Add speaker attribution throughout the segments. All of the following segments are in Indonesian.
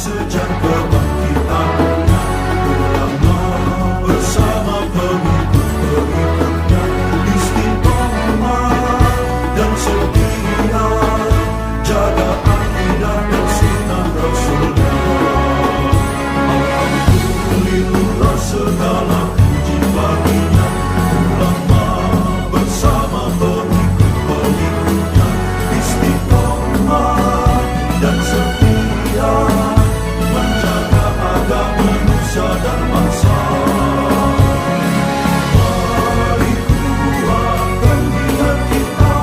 Speaker 1: sejak kebangkitannya, ulama bersama pengikut-pengikutnya istiqomah dan setia jaga akidah dan sunnah Rasulnya. Alhamdulillah segala puji baginya, ulama bersama pengikut-pengikutnya istiqomah dan setia menjaga agama manusia dan bangsa. Mari kuatkan niat kita,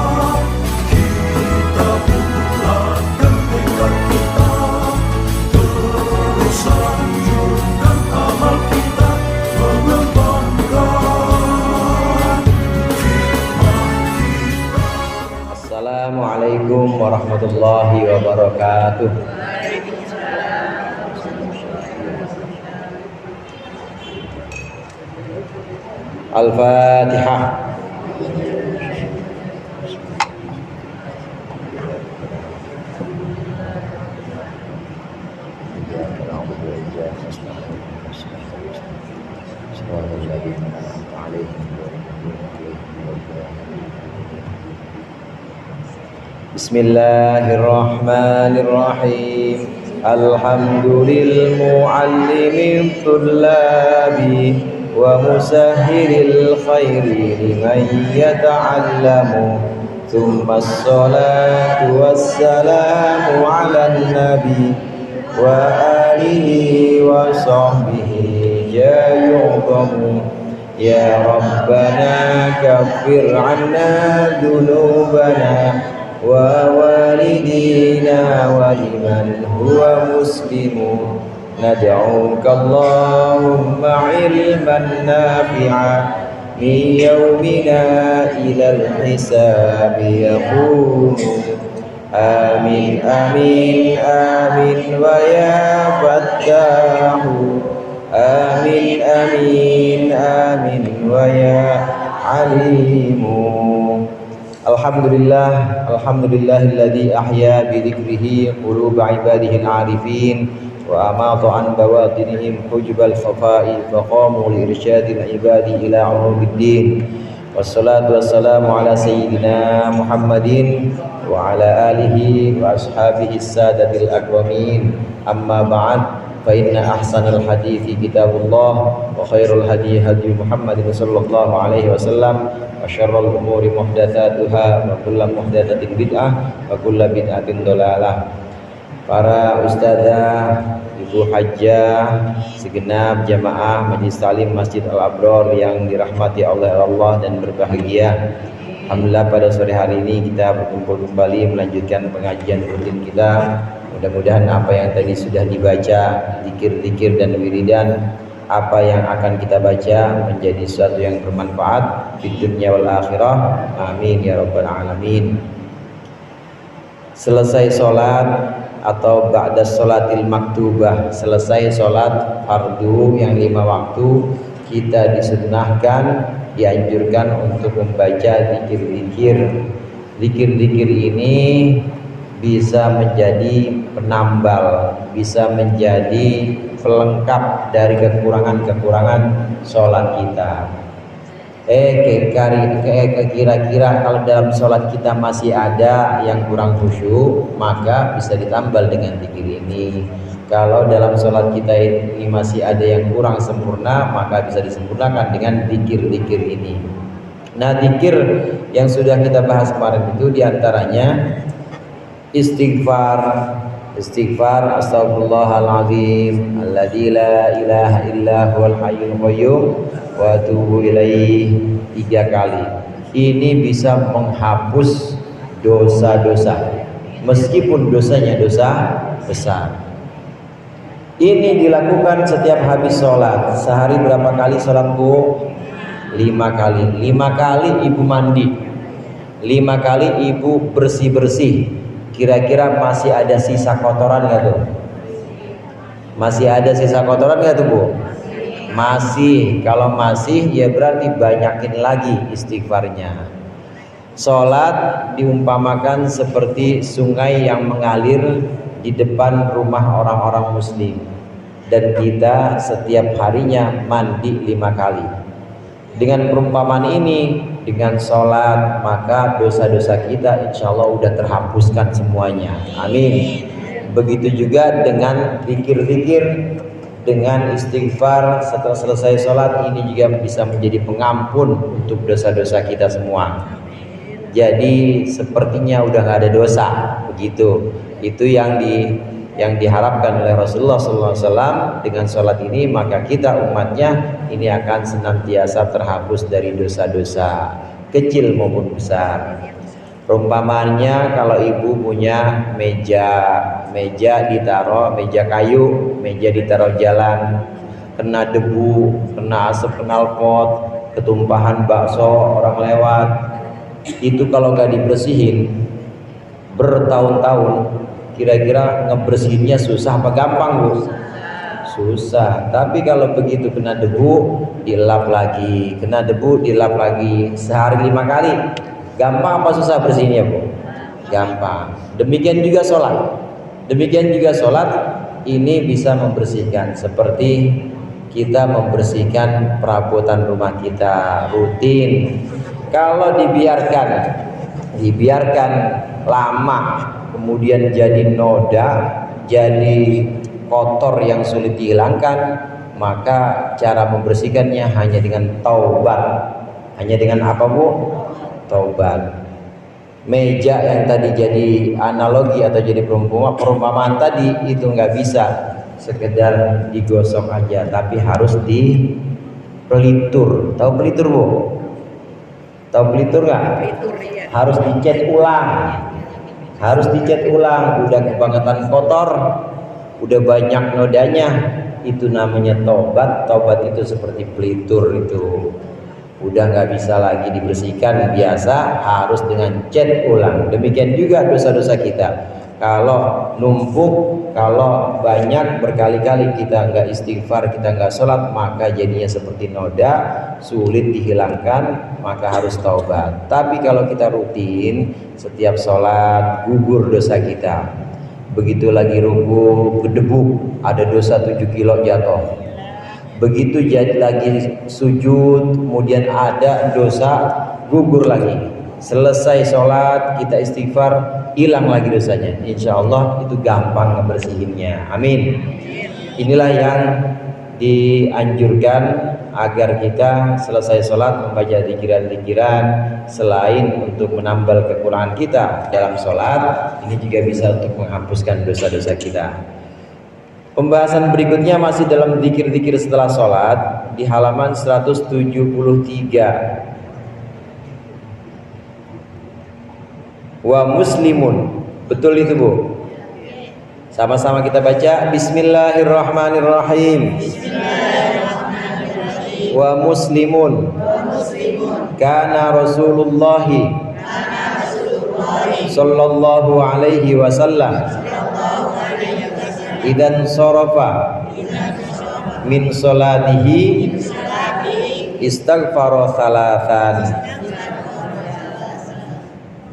Speaker 1: kita bulatkan tekad kita, terus lanjutkan amal kita, mengembangkan hikmah kita.
Speaker 2: Assalamualaikum warahmatullahi wabarakatuh. Al-Fatihah. Bismillahirrahmanirrahim. Alhamdulil muallimil tullabi wa musahhiril khairi liman yata'allamu. Tsumma assalatu wassalamu ala nabi wa alihi wa sahbihi jayu'bamu. Ya Rabbana kaffir 'anna dhunubana wa walidina wa liman huwa muslimun. Nad'uka Allahumma ilman nafi'a min yawmina ilal hisabi yaqumu. Amin amin amin wa ya fattahu. Amin amin amin wa ya alimu. Alhamdulillah, alhamdulillahilladzi ahya bi dzikrihi quluba ibadihi al-arifin wa amata an bawatinihim hujbal khafa'i faqamu li irsyadil ibadi ila ulumiddin. Wassalatu wassalamu ala sayyidina Muhammadin wa ala alihi wa ashabihi sadatil aqwamin. Amma ba'd, fa inna ahsanal hadithi kitabullah wa khairul hadi hadi Muhammadin sallallahu alaihi wasallam wa syarrul umuri muhdatsatuha wa kullu muhdatsatin bid'ah wa kullu bid'atin dhalalah. Para ustadzah, ibu hajjah, segenap jamaah Majelis Talim Masjid Al-Abrar yang dirahmati oleh Allah dan berbahagia. Alhamdulillah pada sore hari ini kita berkumpul kembali melanjutkan pengajian rutin kita. Mudah-mudahan apa yang tadi sudah dibaca, zikir-zikir dan wiridan, apa yang akan kita baca menjadi sesuatu yang bermanfaat di dunia wal akhirah. Amin ya rabbal alamin. Selesai sholat atau ba'da sholatil maktubah, selesai sholat fardu yang 5 waktu, kita disunnahkan, dianjurkan untuk membaca zikir-zikir. Zikir-zikir ini bisa menjadi penambal, bisa menjadi pelengkap dari kekurangan-kekurangan sholat kita. Kira-kira kalau dalam sholat kita masih ada yang kurang khusyuk, maka bisa ditambal dengan zikir ini. Kalau dalam sholat kita ini masih ada yang kurang sempurna, maka bisa disempurnakan dengan zikir-zikir ini. Nah, zikir yang sudah kita bahas kemarin itu diantaranya istighfar, astagfirullahaladzim alladzi la ilaha illa huwal hayyul qayyum wa atubu ilaih 3 kali. Ini bisa menghapus dosa-dosa meskipun dosanya dosa besar. Ini dilakukan setiap habis sholat. Sehari berapa kali sholat, Bu? 5 kali. 5 kali ibu mandi, 5 kali ibu bersih-bersih. Kira-kira masih ada sisa kotoran nggak tuh? Masih ada sisa kotoran nggak tuh, Bu? Masih. Kalau masih, ya berarti banyakin lagi istighfarnya. Sholat diumpamakan seperti sungai yang mengalir di depan rumah orang-orang muslim, dan kita setiap harinya mandi 5 kali. Dengan perumpamaan ini, dengan sholat, maka dosa-dosa kita insya Allah udah terhapuskan semuanya. Amin. Begitu juga dengan zikir-zikir, dengan istighfar setelah selesai sholat, ini juga bisa menjadi pengampun untuk dosa-dosa kita semua. Jadi sepertinya udah nggak ada dosa, begitu. Itu yang diharapkan oleh Rasulullah SAW. Dengan sholat ini maka kita umatnya ini akan senantiasa terhapus dari dosa-dosa kecil maupun besar. Perumpamannya, kalau ibu punya meja ditaruh, meja kayu, meja ditaruh jalan, kena debu, kena asap knalpot, ketumpahan bakso orang lewat, itu kalau nggak dibersihin bertahun-tahun, kira-kira ngebersihinnya susah apa gampang, Bu? Susah. Tapi kalau begitu kena debu, dilap lagi, kena debu, dilap lagi, sehari 5 kali. Gampang apa susah bersihnya, Bu? Gampang. Demikian juga sholat. Demikian juga sholat ini bisa membersihkan, seperti kita membersihkan perabotan rumah kita rutin. Kalau dibiarkan lama, kemudian jadi noda, jadi kotor yang sulit dihilangkan, maka cara membersihkannya hanya dengan taubat. Hanya dengan apa, Bu? Taubat. Meja yang tadi jadi analogi atau jadi perumpamaan tadi, itu nggak bisa sekedar digosok aja, tapi harus dipelitur. Tahu pelitur, Bu? Tahu pelitur nggak? Harus dicat ulang. Harus dicat ulang. Udah kebangetan kotor, udah banyak nodanya, itu namanya taubat. Taubat itu seperti pelitur itu. Udah nggak bisa lagi dibersihkan biasa, harus dengan cat ulang. Demikian juga dosa-dosa kita. Kalau numpuk, kalau banyak berkali-kali kita nggak istighfar, kita nggak sholat, maka jadinya seperti noda, sulit dihilangkan, maka harus taubat. Tapi kalau kita rutin, setiap sholat gugur dosa kita. Begitu lagi ruku gedebuk, ada dosa 7 kilo jatuh. Begitu jadi lagi sujud, kemudian ada dosa, gugur lagi. Selesai sholat, kita istighfar, hilang lagi dosanya. Insya Allah itu gampang ngebersihinnya. Amin. Inilah yang dianjurkan agar kita selesai sholat membaca zikiran-zikiran, selain untuk menambal kekurangan kita dalam sholat, ini juga bisa untuk menghapuskan dosa-dosa kita. Pembahasan berikutnya masih dalam zikir-zikir setelah sholat di halaman 173. Wa muslimun, betul itu, Bu? Sama-sama kita baca. Bismillahirrahmanirrahim. Wa muslimun, kana Rasulullahi sallallahu alaihi wasallam idan sorofa min solatihi istaghfara salatan.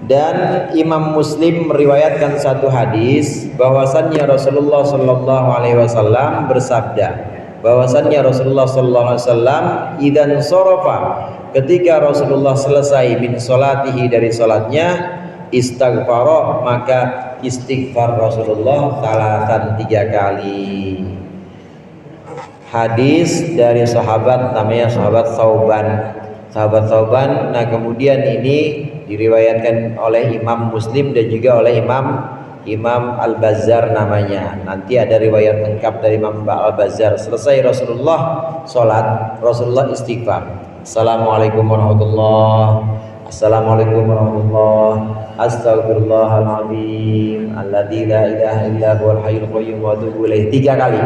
Speaker 2: Dan Imam Muslim meriwayatkan satu hadis bahwasannya Rasulullah sallallahu alaihi wasallam bersabda, bahwasannya Rasulullah sallallahu alaihi wasallam idan sorofa, ketika Rasulullah selesai min solatihi, dari salatnya, istaghfara, maka istighfar Rasulullah salatan 3 kali. Hadis dari sahabat namanya sahabat Thauban. Nah, kemudian ini diriwayatkan oleh Imam Muslim dan juga oleh Imam Al-Bazzar namanya. Nanti ada riwayat lengkap dari Imam Al-Bazzar. Selesai Rasulullah sholat, Rasulullah istighfar. Assalamualaikum warahmatullahi, Assalamualaikum warahmatullahi, Astagfirullahaladzim, alladzi la ilaha illa huwal hayyul qayyum wa atubu ilaih. 3 kali.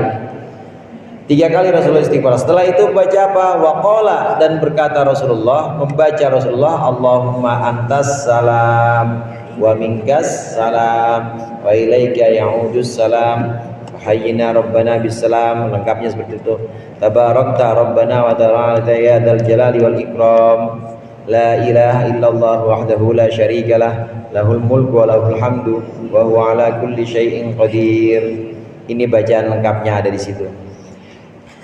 Speaker 2: 3 kali Rasulullah istighfar. Setelah itu baca apa? Waqala, dan berkata Rasulullah, membaca Rasulullah, Allahumma antas salam wa minkas salam wa ilaika ya'udus salam hayyina rabbana bisalam. Lengkapnya seperti itu. Tabarakta rabbana wa ta'ala ya dzal jalali wal ikram. La ilaha illallah wahdahu la syarikalah lahul mulku wa lahul hamdu wa huwa ala kulli syai'in qadir. Ini bacaan lengkapnya ada di situ.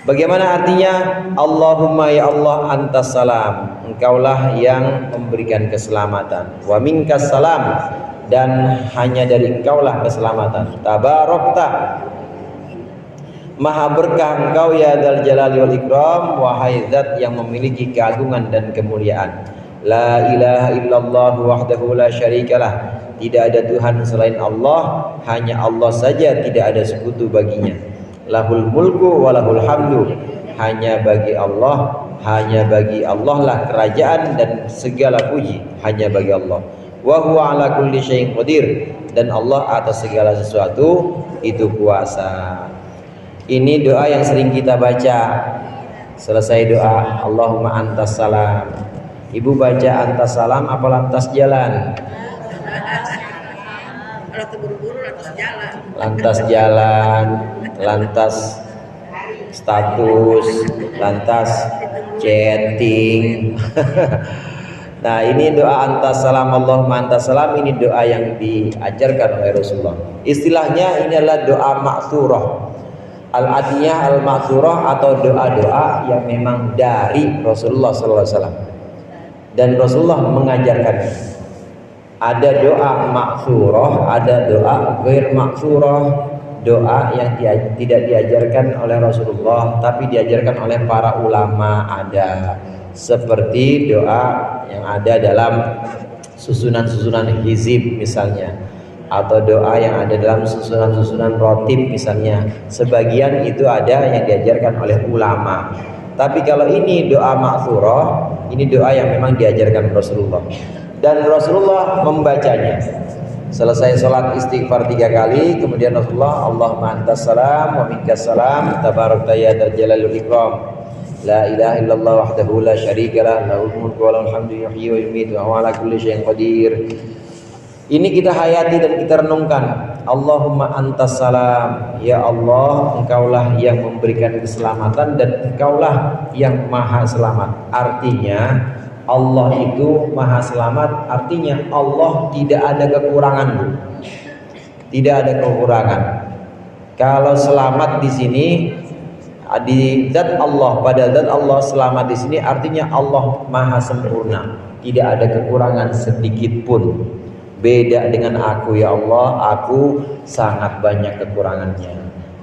Speaker 2: Bagaimana artinya? Allahumma ya Allah antas salam, engkaulah yang memberikan keselamatan, wa minkas salam, dan hanya dari engkaulah keselamatan. Tabarakta, maha berkah engkau ya dzal jalali wal ikram, wahai zat yang memiliki keagungan dan kemuliaan. La ilaha illallah wahdahu la syarikalah, tidak ada Tuhan selain Allah, hanya Allah saja, tidak ada sekutu baginya. Lahul mulku wa lahul hamdu, hanya bagi Allah lah kerajaan dan segala puji hanya bagi Allah. Wa huwa ala kulli syai'in qadir, dan Allah atas segala sesuatu itu kuasa. Ini doa yang sering kita baca. Selesai doa Allahumma antas salam, ibu baca antas salam apa lantas jalan?
Speaker 3: Kalau terburu-buru lantas jalan.
Speaker 2: Lantas jalan, lantas status, lantas chatting. Nah, ini doa antas salam, Allahumma antas salam, ini doa yang diajarkan oleh Rasulullah. Istilahnya ini adalah doa ma'thurah. Al-adiyah al-ma'thurah, atau doa-doa yang memang dari Rasulullah SAW. Dan Rasulullah mengajarkannya. Ada doa ma'thurah, ada doa ghair ma'thurah, doa yang tidak diajarkan oleh Rasulullah tapi diajarkan oleh para ulama. Ada seperti doa yang ada dalam susunan-susunan hizib misalnya, atau doa yang ada dalam susunan-susunan rotib misalnya. Sebagian itu ada yang diajarkan oleh ulama. Tapi kalau ini doa ma'thurah, ini doa yang memang diajarkan Rasulullah. Dan Rasulullah membacanya selesai sholat istighfar 3 kali, kemudian Rasulullah Allahumma antas salam wa minkas salam, tabarakta ya dzal jalali wal ikram, la ilaha illallah wahdahu la syarikalah, lahul mulku wa lahul hamdu yuhyi wa yumiitu wa huwa ala kulli syai'in qadir. Ini kita hayati dan kita renungkan. Allahumma antas salam, ya Allah engkaulah yang memberikan keselamatan dan engkaulah yang maha selamat. Artinya Allah itu maha selamat, artinya Allah tidak ada kekurangan, Bu. Tidak ada kekurangan. Kalau selamat di sini di zat Allah, pada zat Allah selamat di sini artinya Allah maha sempurna, tidak ada kekurangan sedikit pun. Beda dengan aku, ya Allah, aku sangat banyak kekurangannya.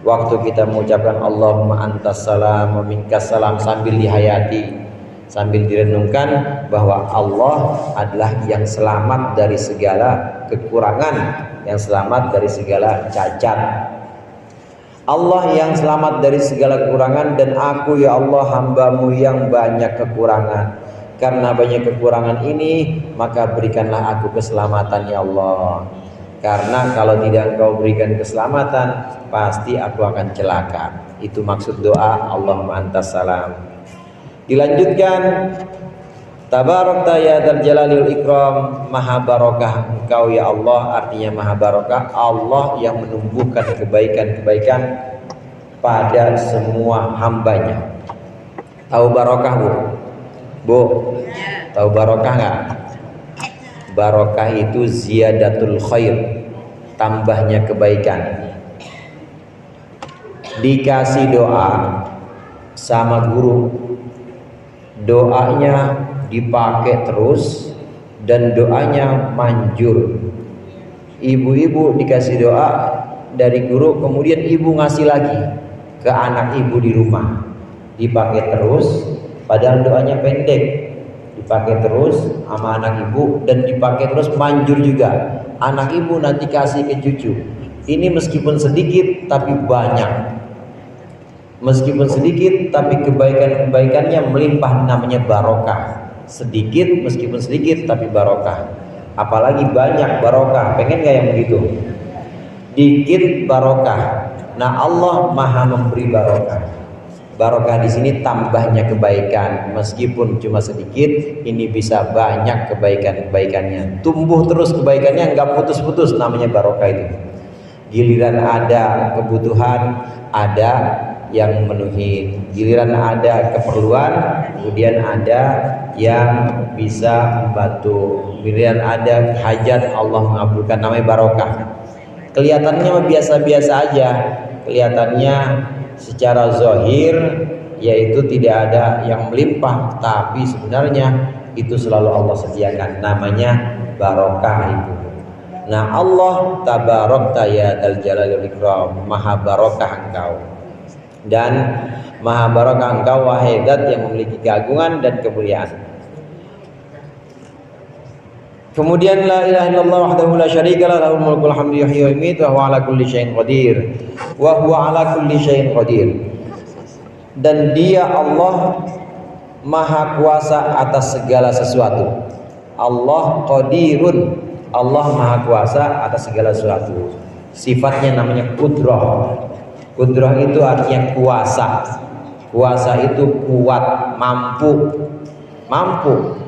Speaker 2: Waktu kita mengucapkan Allahumma antas salam wa minkas salam sambil dihayati, sambil direnungkan bahwa Allah adalah yang selamat dari segala kekurangan, yang selamat dari segala cacat. Allah yang selamat dari segala kekurangan, dan aku ya Allah hambamu yang banyak kekurangan. Karena banyak kekurangan ini, maka berikanlah aku keselamatan ya Allah. Karena kalau tidak engkau berikan keselamatan, pasti aku akan celaka. Itu maksud doa Allahumma antas salam. Dilanjutkan, tabarakta ya dzal jalali wal ikram, maha barokah engkau ya Allah, artinya maha barokah Allah yang menumbuhkan kebaikan-kebaikan pada semua hambanya. Tahu barokah, Bu? Bu, tahu barokah nggak? Barokah itu ziyadatul khair, tambahnya kebaikan. Dikasih doa sama guru, doanya dipakai terus dan doanya manjur. Ibu-ibu dikasih doa dari guru, kemudian ibu ngasih lagi ke anak ibu di rumah, dipakai terus, padahal doanya pendek, dipakai terus sama anak ibu dan dipakai terus manjur juga. Anak ibu nanti kasih ke cucu. Ini meskipun sedikit tapi banyak. Meskipun sedikit tapi kebaikan-kebaikannya melimpah, namanya barokah. Sedikit meskipun sedikit tapi barokah. Apalagi banyak barokah. Pengen gak yang begitu? Dikit barokah. Nah, Allah maha memberi barokah. Barokah di sini tambahnya kebaikan. Meskipun cuma sedikit, ini bisa banyak kebaikan-kebaikannya. Tumbuh terus kebaikannya, nggak putus-putus, namanya barokah itu. Giliran ada kebutuhan, ada yang memenuhi. Giliran ada keperluan, kemudian ada yang bisa membantu. Giliran ada hajat, Allah mengabulkan, namanya barokah. Kelihatannya biasa-biasa aja, kelihatannya secara zahir yaitu tidak ada yang melimpah, tapi sebenarnya itu selalu Allah sediakan, namanya barokah itu. Nah, Allah tabarakta ya dzal jalali wal ikram, maha barokah engkau dan maha barokah engkau wahai zat yang memiliki keagungan dan kemuliaan. Kemudian la ilaha illallah wahdahu la syarika lah, lahul mulkul hamdu yuhyi wa yumiitu wa huwa ala kulli syai'in qadir. Wa huwa ala kulli syai'in qadir. Dan dia Allah maha kuasa atas segala sesuatu. Allah qadirun, Allah maha kuasa atas segala sesuatu. Sifatnya namanya kudrah. Kudrah itu artinya kuasa. Kuasa itu kuat, mampu. Mampu.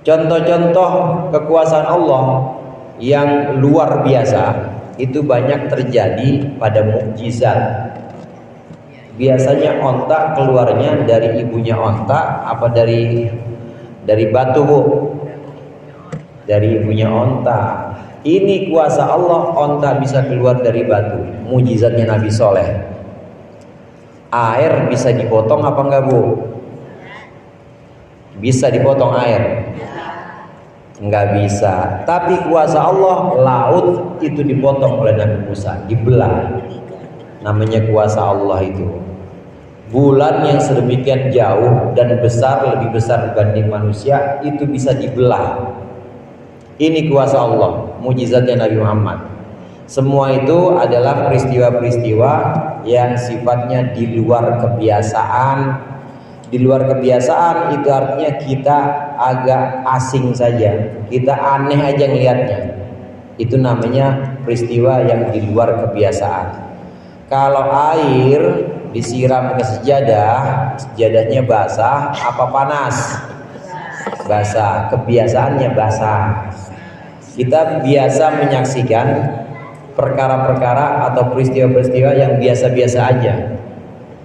Speaker 2: Contoh-contoh kekuasaan Allah yang luar biasa itu banyak terjadi pada mukjizat. Biasanya onta keluarnya dari ibunya onta apa dari batu, Bu? Dari ibunya onta. Ini kuasa Allah, onta bisa keluar dari batu. Mujizatnya Nabi Soleh. Air bisa dipotong apa enggak, Bu? Bisa dipotong air? Enggak bisa. Tapi kuasa Allah, laut itu dipotong oleh Nabi Musa, dibelah. Namanya kuasa Allah itu. Bulan yang sedemikian jauh dan besar, lebih besar dibanding manusia, itu bisa dibelah. Ini kuasa Allah, mujizatnya Nabi Muhammad. Semua itu adalah peristiwa-peristiwa yang sifatnya di luar kebiasaan. Di luar kebiasaan itu artinya kita agak asing saja, kita aneh aja ngelihatnya. Itu namanya peristiwa yang di luar kebiasaan. Kalau air disiram ke sejadah, sejadahnya basah apa panas? Basah, kebiasaannya basah. Kita biasa menyaksikan perkara-perkara atau peristiwa-peristiwa yang biasa-biasa aja.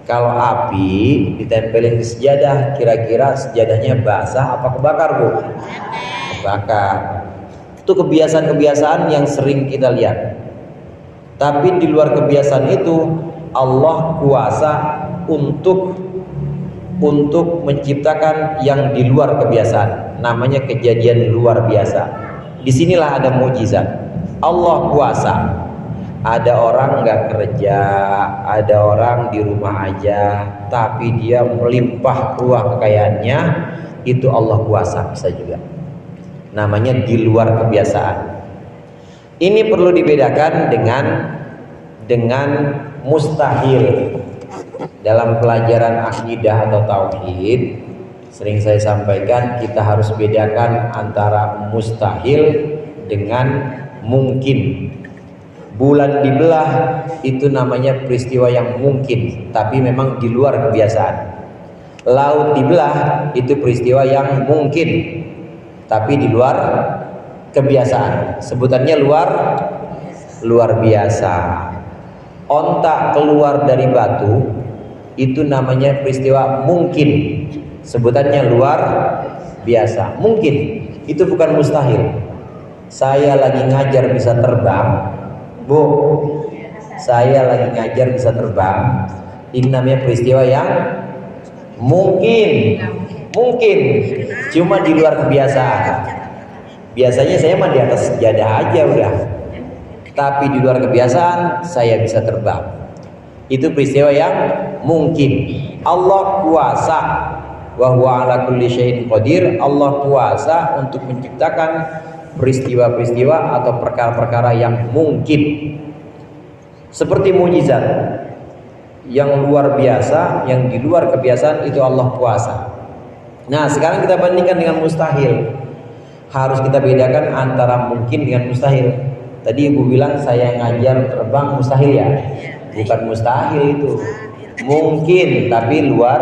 Speaker 2: Kalau api ditempelin di sejadah, kira-kira sejadahnya basah apa kebakar, Bu? Kebakar. Itu kebiasaan-kebiasaan yang sering kita lihat. Tapi di luar kebiasaan itu, Allah kuasa untuk menciptakan yang di luar kebiasaan. Namanya kejadian luar biasa. Disinilah ada mukjizat. Allah kuasa. Ada orang nggak kerja, ada orang di rumah aja, tapi dia melimpah ruah kekayaannya, itu Allah kuasa, bisa juga. Namanya di luar kebiasaan. Ini perlu dibedakan dengan mustahil. Dalam pelajaran akidah atau tauhid, sering saya sampaikan kita harus bedakan antara mustahil dengan mungkin. Bulan dibelah itu namanya peristiwa yang mungkin, tapi memang di luar kebiasaan. Laut dibelah itu peristiwa yang mungkin, tapi di luar kebiasaan. Sebutannya luar biasa. Onta keluar dari batu itu namanya peristiwa mungkin. Sebutannya luar biasa. Mungkin, itu bukan mustahil. Saya lagi ngajar bisa terbang, Bu, saya lagi ngajar bisa terbang. Ini namanya peristiwa yang mungkin, cuma di luar kebiasaan. Biasanya saya mah di atas sejadah aja udah. Tapi di luar kebiasaan saya bisa terbang. Itu peristiwa yang mungkin. Allah kuasa. Wa huwa ala kulli syai'in qadir. Allah kuasa untuk menciptakan peristiwa-peristiwa atau perkara-perkara yang mungkin. Seperti mukjizat yang luar biasa, yang di luar kebiasaan, itu Allah kuasa. Nah, sekarang kita bandingkan dengan mustahil. Harus kita bedakan antara mungkin dengan mustahil. Tadi Ibu bilang saya ngajar terbang mustahil ya? Bukan mustahil itu. Mungkin tapi luar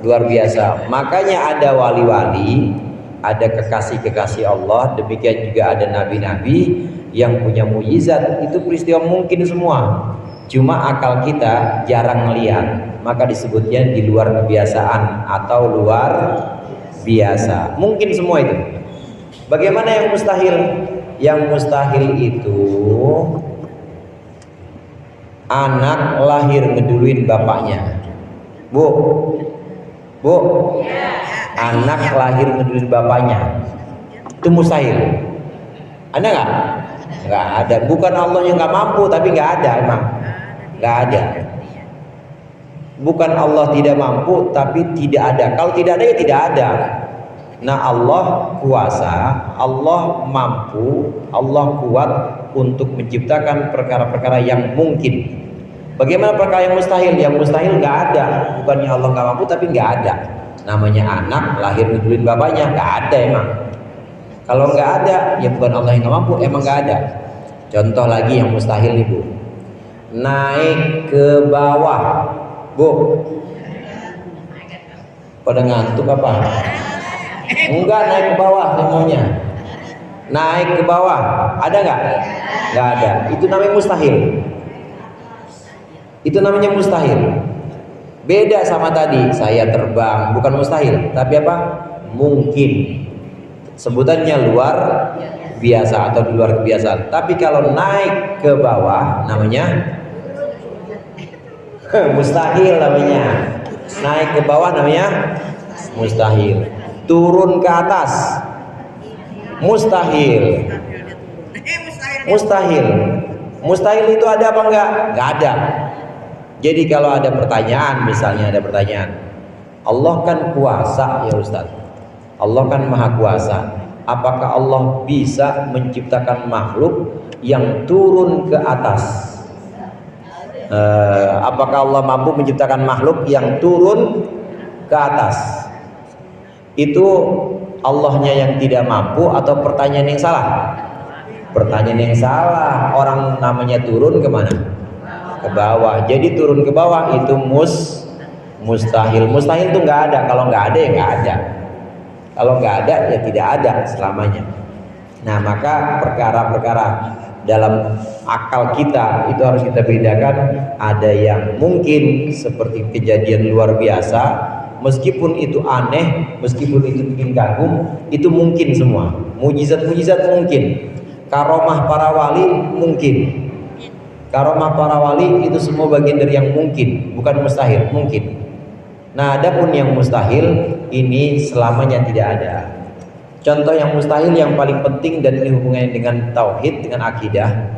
Speaker 2: biasa. Makanya ada wali-wali, ada kekasih-kekasih Allah, demikian juga ada nabi-nabi yang punya mukjizat. Itu peristiwa mungkin semua. Cuma akal kita jarang melihat, maka disebutnya di luar kebiasaan atau luar biasa. Mungkin semua itu. Bagaimana yang mustahil? Yang mustahil itu anak lahir ngeduluin bapaknya. Bu, anak lahir ngeduluin bapaknya, itu mustahil. Ada nggak? Nggak ada. Bukan Allah yang nggak mampu, tapi nggak ada emang. Nggak ada. Bukan Allah tidak mampu, tapi tidak ada. Kalau tidak ada ya tidak ada. Nah, Allah kuasa, Allah mampu, Allah kuat untuk menciptakan perkara-perkara yang mungkin. Bagaimana perkara yang mustahil? Yang mustahil nggak ada. Bukannya Allah nggak mampu, tapi nggak ada. Namanya anak lahir ngeduluin bapaknya, nggak ada emang. Kalau nggak ada, ya bukan Allah yang nggak mampu, emang nggak ada. Contoh lagi yang mustahil nih, Bu. Naik ke bawah, Bu. Pada ngantuk apa? Enggak, naik ke bawah semuanya. Naik ke bawah, ada nggak? Nggak ada. Itu namanya mustahil. Itu namanya mustahil. Beda sama tadi, saya terbang, bukan mustahil, tapi apa? Mungkin. Sebutannya luar biasa atau di luar kebiasaan. Tapi kalau naik ke bawah namanya mustahil namanya. Naik ke bawah namanya mustahil. Turun ke atas mustahil. Mustahil. Mustahil itu ada apa enggak? Enggak ada. Jadi kalau ada pertanyaan, misalnya ada pertanyaan, Allah kan kuasa ya Ustaz. Allah kan maha kuasa. Apakah Allah bisa menciptakan makhluk yang turun ke atas? Apakah Allah mampu menciptakan makhluk yang turun ke atas? Itu Allahnya yang tidak mampu atau pertanyaan yang salah? Pertanyaan yang salah. Orang namanya turun kemana? Ke bawah. Jadi turun ke bawah itu mustahil. Mustahil itu nggak ada. Kalau nggak ada ya nggak ada. Kalau nggak ada ya tidak ada selamanya. Nah, maka perkara-perkara dalam akal kita itu harus kita bedakan. Ada yang mungkin seperti kejadian luar biasa, meskipun itu aneh, meskipun itu bikin kagum, itu mungkin semua. Mujizat-mujizat mungkin. Karomah para wali mungkin. Karomah para wali itu semua bagian dari yang mungkin, bukan mustahil, mungkin. Nah, adapun yang mustahil ini selamanya tidak ada. Contoh yang mustahil yang paling penting dan ini hubungannya dengan tauhid, dengan akidah.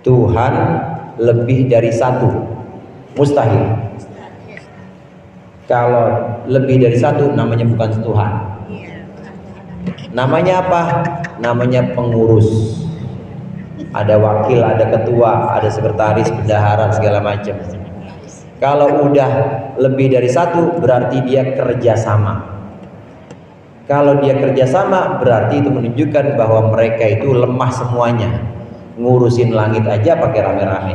Speaker 2: Tuhan lebih dari satu, mustahil. Kalau lebih dari satu namanya bukan Tuhan. Namanya apa? Namanya pengurus. Ada wakil, ada ketua, ada sekretaris, bendahara, segala macam. Kalau udah lebih dari satu berarti dia kerjasama. Kalau dia kerjasama berarti itu menunjukkan bahwa mereka itu lemah semuanya. Ngurusin langit aja pakai rame-rame,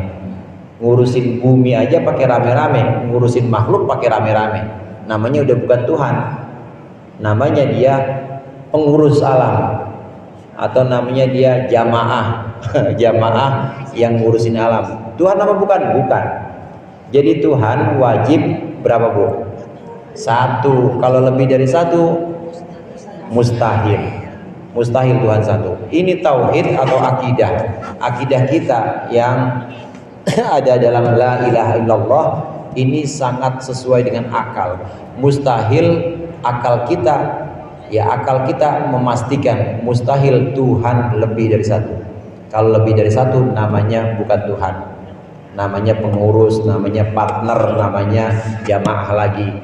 Speaker 2: ngurusin bumi aja pakai rame-rame, ngurusin makhluk pakai rame-rame. Namanya udah bukan Tuhan. Namanya dia pengurus alam. Atau namanya dia jamaah. Jamaah yang ngurusin alam. Tuhan apa bukan? Bukan. Jadi Tuhan wajib berapa, Bu? Satu. Kalau lebih dari satu mustahil. Mustahil Tuhan satu. Ini tauhid atau akidah. Akidah kita yang ada dalam la ilaha illallah ini sangat sesuai dengan akal. Mustahil akal kita, ya akal kita memastikan mustahil Tuhan lebih dari satu. Kalau lebih dari satu namanya bukan Tuhan, namanya pengurus, namanya partner, namanya jamaah lagi.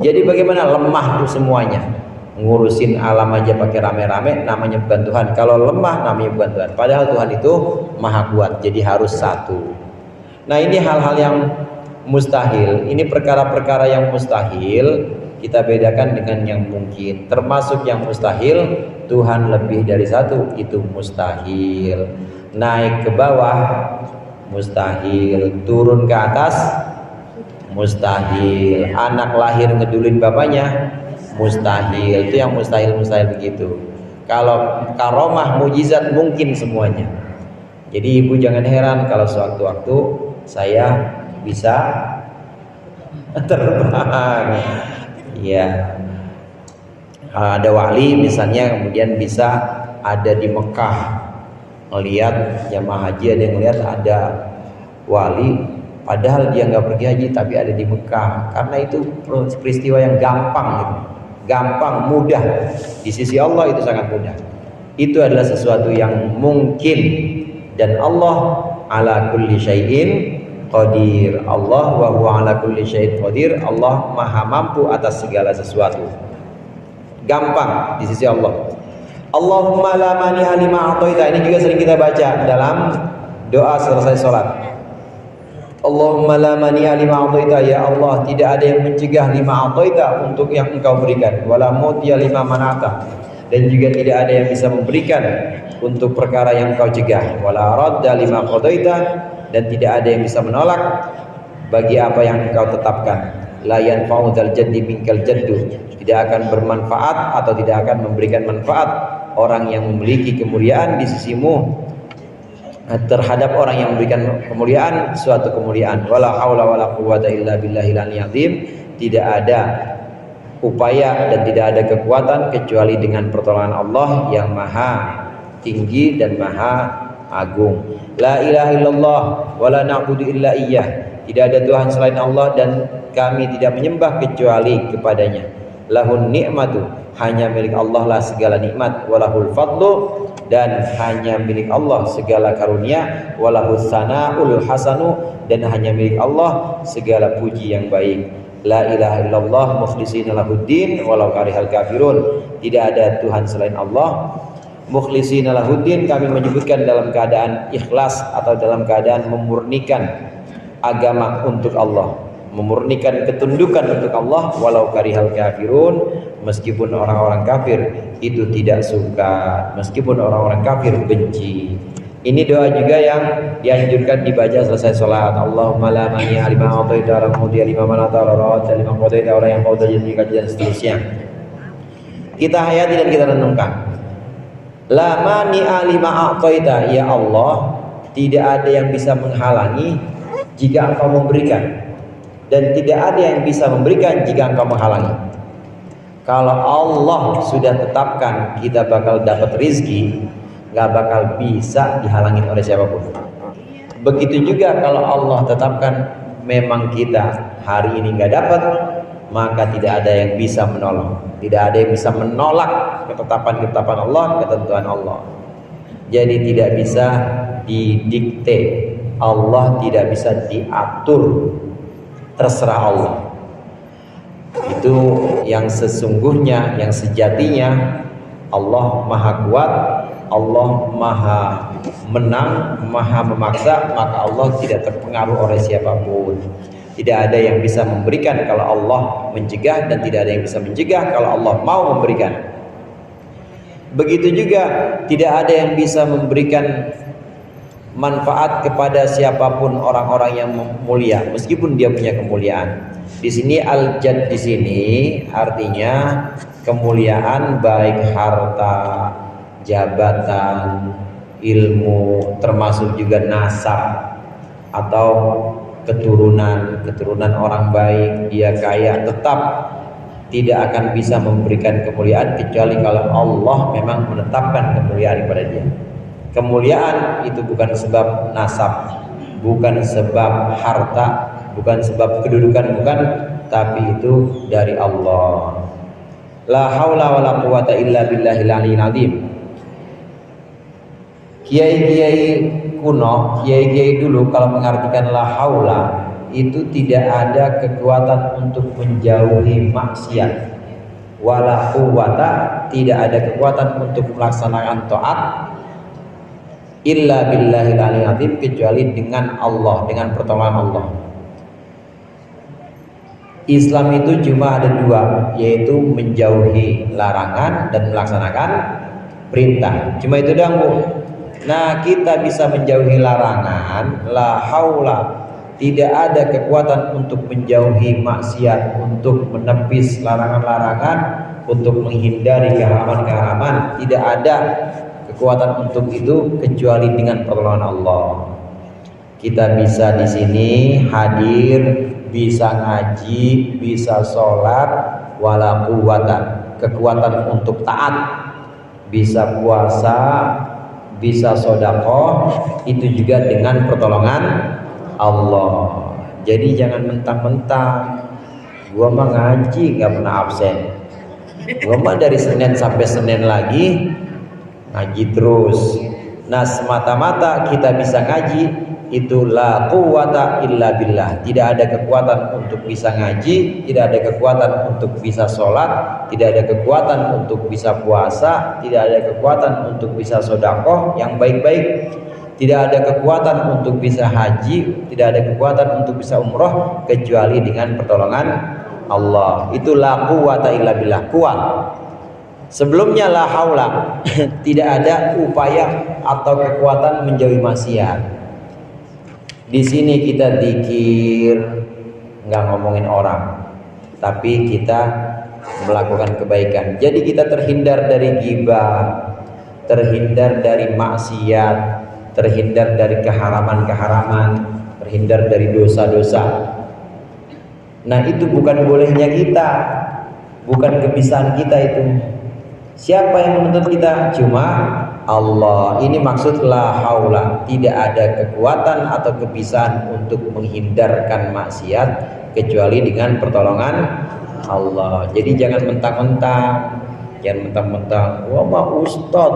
Speaker 2: Jadi bagaimana? Lemah tuh semuanya. Ngurusin alam aja pakai rame-rame namanya bukan Tuhan. Kalau lemah namanya bukan Tuhan. Padahal Tuhan itu maha kuat, jadi harus satu. Nah, ini hal-hal yang mustahil. Ini perkara-perkara yang mustahil kita bedakan dengan yang mungkin. Termasuk yang mustahil, Tuhan lebih dari satu, itu mustahil. Naik ke bawah mustahil, turun ke atas mustahil, anak lahir ngedulin bapaknya mustahil. Itu yang mustahil begitu. Kalau karomah mujizat mungkin semuanya. Jadi ibu jangan heran kalau sewaktu-waktu saya bisa terbang. Ya, ada wali misalnya kemudian bisa ada di Mekah melihat jamaah haji, ada yang melihat ada wali padahal dia nggak pergi haji tapi ada di Mekah, karena itu peristiwa yang gampang gitu. Gampang, mudah di sisi Allah, itu sangat mudah. Itu adalah sesuatu yang mungkin, dan Allah ala kulli syai'in qadir. Allah wa huwa ala kulli syai'in qadir. Allah maha mampu atas segala sesuatu. Gampang di sisi Allah. Allahumma la mani'a lima a'taita. Ini juga sering kita baca dalam doa selesai sholat. Allahumma la mani'a lima a'taita. Ya Allah, tidak ada yang mencegah lima a'taita untuk yang engkau berikan. Wala mu'tiya lima mana'ata. Dan juga tidak ada yang bisa memberikan untuk perkara yang engkau cegah. Wala radda lima qadaita. Dan tidak ada yang bisa menolak bagi apa yang engkau tetapkan. La yanfa'u dzal jaddi minkal jaddu. Tidak akan bermanfaat atau tidak akan memberikan manfaat orang yang memiliki kemuliaan di sisimu terhadap orang yang memberikan kemuliaan, suatu kemuliaan. Wala haula wala quwwata illa billahil aliyyil azim. Tidak ada upaya dan tidak ada kekuatan kecuali dengan pertolongan Allah yang maha tinggi dan maha agung. La ilaha illallah wa la na'budu illa iyyah. Tidak ada Tuhan selain Allah dan kami tidak menyembah kecuali kepadanya. Lahun nikmatu, hanya milik Allah lah segala nikmat. Walahul fadlu, dan hanya milik Allah segala karunia. Walahus sana'ul hasanu, dan hanya milik Allah segala puji yang baik. La ilaha illallah mukhlishina lahuddin walau karihal kafirun. Tidak ada Tuhan selain Allah. Mukhlishina lahuddin, kami menyebutkan dalam keadaan ikhlas atau dalam keadaan memurnikan agama untuk Allah, memurnikan ketundukan untuk Allah. Walau karihal kafirun, meskipun orang-orang kafir itu tidak suka, meskipun orang-orang kafir benci. Ini doa juga yang dianjurkan dibaca selesai sholat. Allahumma la mani'a lima a'taita wa la mu'tiya lima mana'ta wa la radda lima qadaita, orang yang kau janjikan, dan seterusnya. Kita hayati dan kita renungkan. La mani'a lima a'taita, ya Allah, tidak ada yang bisa menghalangi jika engkau memberikan, dan tidak ada yang bisa memberikan jika engkau menghalangi. Kalau Allah sudah tetapkan kita bakal dapat rizki, nggak bakal bisa dihalangin oleh siapapun. Begitu juga kalau Allah tetapkan memang kita hari ini nggak dapat, maka tidak ada yang bisa menolong, tidak ada yang bisa menolak ketetapan Allah, ketentuan Allah. Jadi tidak bisa didikte, Allah tidak bisa diatur, terserah Allah. Itu yang sesungguhnya, yang sejatinya. Allah maha kuat, Allah maha menang, maha memaksa, maka Allah tidak terpengaruh oleh siapapun. Tidak ada yang bisa memberikan kalau Allah mencegah, dan tidak ada yang bisa mencegah kalau Allah mau memberikan. Begitu juga tidak ada yang bisa memberikan manfaat kepada siapapun orang-orang yang mulia, meskipun dia punya kemuliaan. Di sini al-jad di sini artinya kemuliaan, baik harta, jabatan, ilmu, termasuk juga nasab atau keturunan orang baik, dia kaya, tetap tidak akan bisa memberikan kemuliaan kecuali kalau Allah memang menetapkan kemuliaan kepada dia. Kemuliaan itu bukan sebab nasab, bukan sebab harta, bukan sebab kedudukan, bukan, tapi itu dari Allah. La haula wala quwata illa billahil aliyyil azim. Kiai-kiai kuno, kiai-kiai dulu kalau mengartikan la haula itu tidak ada kekuatan untuk menjauhi maksiat. Wala quwata, tidak ada kekuatan untuk melaksanakan taat illa billahil aliyyil azim, kecuali dengan Allah, dengan pertolongan Allah. Islam itu cuma ada dua, yaitu menjauhi larangan dan melaksanakan perintah. Cuma itu doang, Bu. Nah, kita bisa menjauhi larangan, la haula, tidak ada kekuatan untuk menjauhi maksiat, untuk menepis larangan-larangan, untuk menghindari keharaman-keharaman. Tidak ada kekuatan untuk itu kecuali dengan pertolongan Allah. Kita bisa di sini hadir, bisa ngaji, bisa sholat, wala quwwata, kekuatan untuk taat, bisa puasa, bisa sedekah, itu juga dengan pertolongan Allah. Jadi jangan mentang-mentang gua mah ngaji nggak pernah absen, gua mah dari Senin sampai Senin lagi ngaji terus. Nah, semata-mata kita bisa ngaji itu la quwwata illa billah. Tidak ada kekuatan untuk bisa ngaji, tidak ada kekuatan untuk bisa sholat, tidak ada kekuatan untuk bisa puasa, tidak ada kekuatan untuk bisa sedekah yang baik-baik, tidak ada kekuatan untuk bisa haji, tidak ada kekuatan untuk bisa umroh kecuali dengan pertolongan Allah. Itu la quwwata illa billah, kuat. Sebelumnya la haula, tidak ada upaya atau kekuatan menjauhi maksiat. Di sini kita dzikir, nggak ngomongin orang, tapi kita melakukan kebaikan. Jadi kita terhindar dari ghibah, terhindar dari maksiat, terhindar dari keharaman-keharaman, terhindar dari dosa-dosa. Nah, itu bukan bolehnya kita, bukan kebisaan kita itu. Siapa yang menuntut kita? Cuma Allah. Ini maksud la haula, tidak ada kekuatan atau kebisaan untuk menghindarkan maksiat kecuali dengan pertolongan Allah. Jadi jangan mentang-mentang, jangan mentang-mentang gua mah ustad.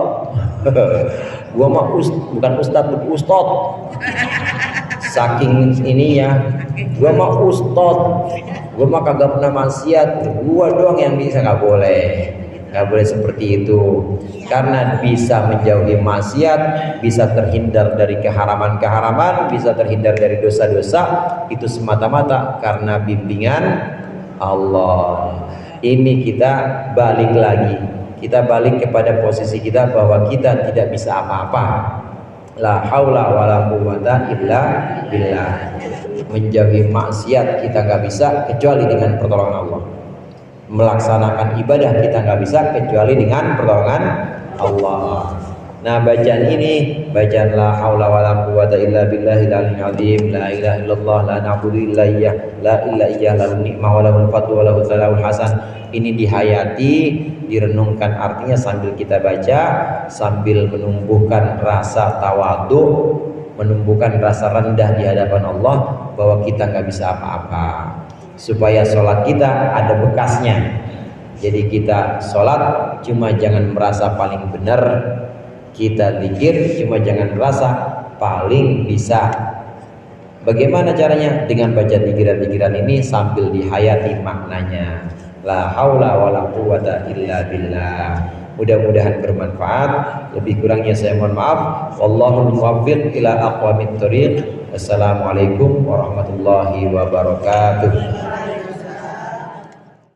Speaker 2: Gua mah bukan ustad, ustad. Saking ini ya, gua mah ustad. Gua mah kagak pernah maksiat, gua doang yang bisa. Nggak boleh. Nggak boleh seperti itu, karena bisa menjauhi maksiat, bisa terhindar dari keharaman-keharaman, bisa terhindar dari dosa-dosa, itu semata-mata karena bimbingan Allah. Ini kita balik lagi, kita balik kepada posisi kita bahwa kita tidak bisa apa-apa. La haula wala quwwata illa billah. Menjauhi maksiat kita nggak bisa kecuali dengan pertolongan Allah. Melaksanakan ibadah kita nggak bisa kecuali dengan pertolongan Allah. Nah, bacaan ini, bacaan la haula wala quwwata illa billahil aliyyil azim, la ilaha illallah, la na'budu illa iyyah, la ilaha iyyah, lahul ni'mah wa lahul fadlu wa lahul thanaul hasan. Ini dihayati, direnungkan artinya sambil kita baca, sambil menumbuhkan rasa tawadhu, menumbuhkan rasa rendah di hadapan Allah bahwa kita nggak bisa apa-apa. Supaya sholat kita ada bekasnya. Jadi kita sholat cuma jangan merasa paling benar, kita zikir cuma jangan merasa paling bisa. Bagaimana caranya? Dengan baca zikiran-zikiran ini sambil dihayati maknanya. La haula wala quwwata illa billah. Mudah-mudahan bermanfaat. Lebih kurangnya saya mohon maaf. Wallahul muwaffiq ila aqwamit thoriq. Assalamualaikum warahmatullahi wabarakatuh.